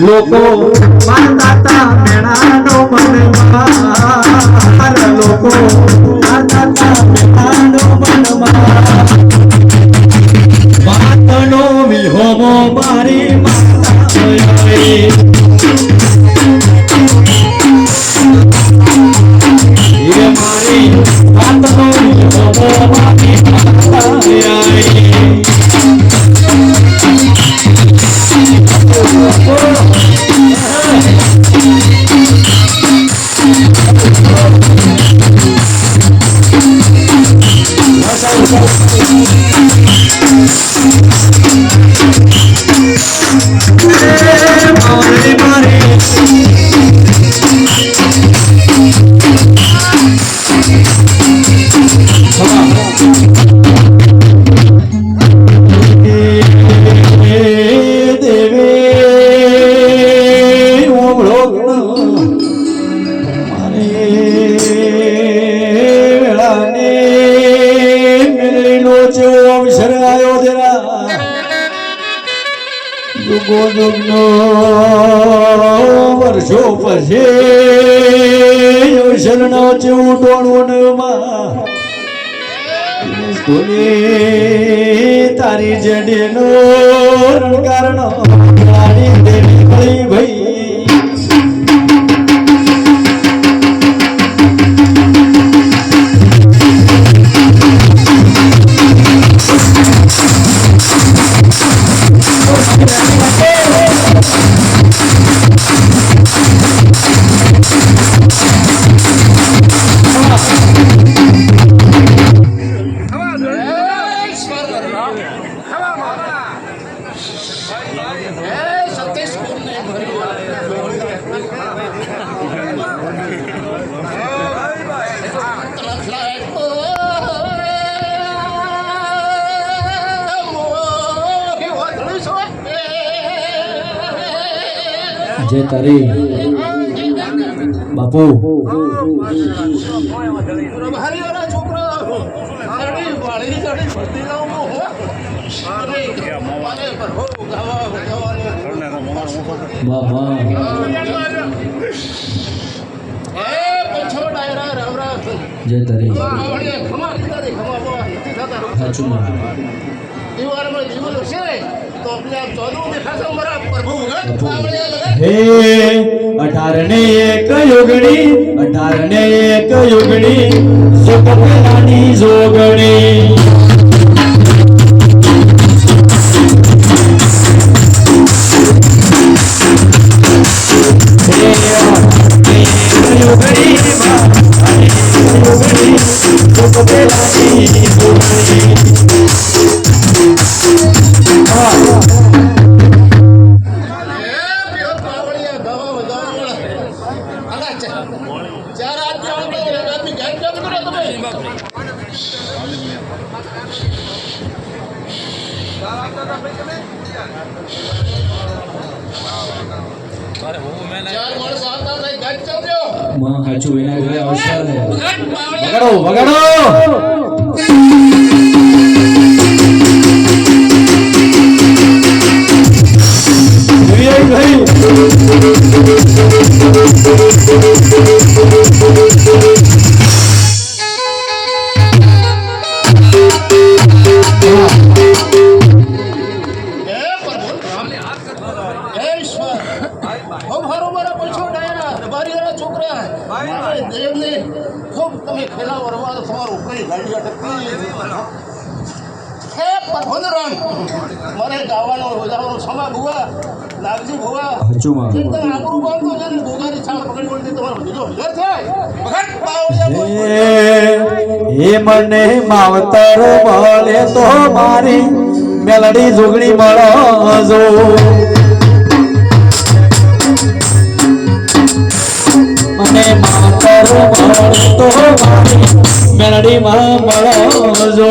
લોકો માતા તા મેણાનો મનમાં લોકો માતા તા મેણાનો મનમાં વાતનો વિહોમો મારી માતા મારી વાતનો વિહોમો મારી માતા વર્ષો પછી શરણો જેવું ટોણું તારી જડેનો રણકારણ ભાઈ જે તારી બાપુ જે તારી સાચું હે 18 ને 1 યુગણી સુખ પેલાની જોગણી હાચું એના ઘરે આવશે વગાડો મને માવતર મળે તો મારી મેલડી જોગણી મળો મને માવતર મળે તો મારી મેલડી મળો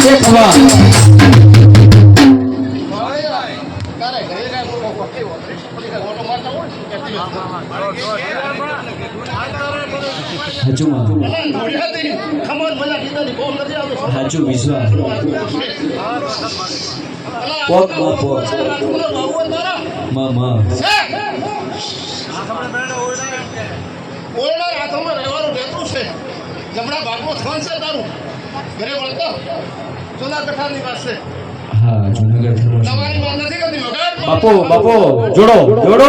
એકવા હાચુમાં ઘોડિયાથી ખમણ મજા કીધાની કોમ નથી આવતો. હાચું વિશ્વાસ અલા, પોક માં પોક રાજકુમાર બાબુ હોય તારા? માં છે? ઓરડા હાથોમાં રહેવાનું રહેતું છે. જમણા ભાગમાં સ્થાન છે તારું. ઘરે વળતો સોના કઠારની વાત છે. હા જુનાગઢ થી તમારી વાત નથી કરતી વગર. બાપો બાપો જોડો જોડો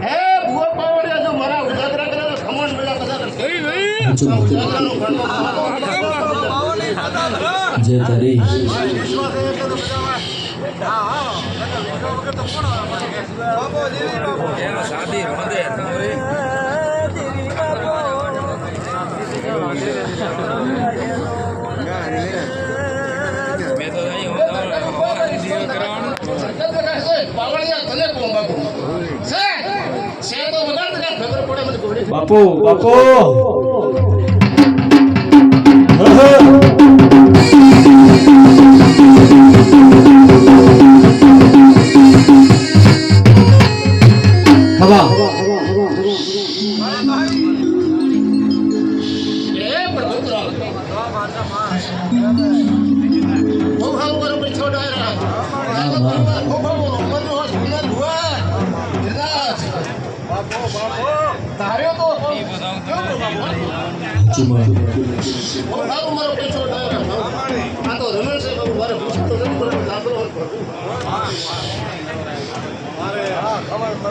હે ભૂવો પાવડિયા જો મારા ઉજાગરા કરે તો ખમણ મેળા બધા કરશે. ઉજાગરાનું ઘરનું જય તારી બાપુ બાપુ હવા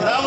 રામ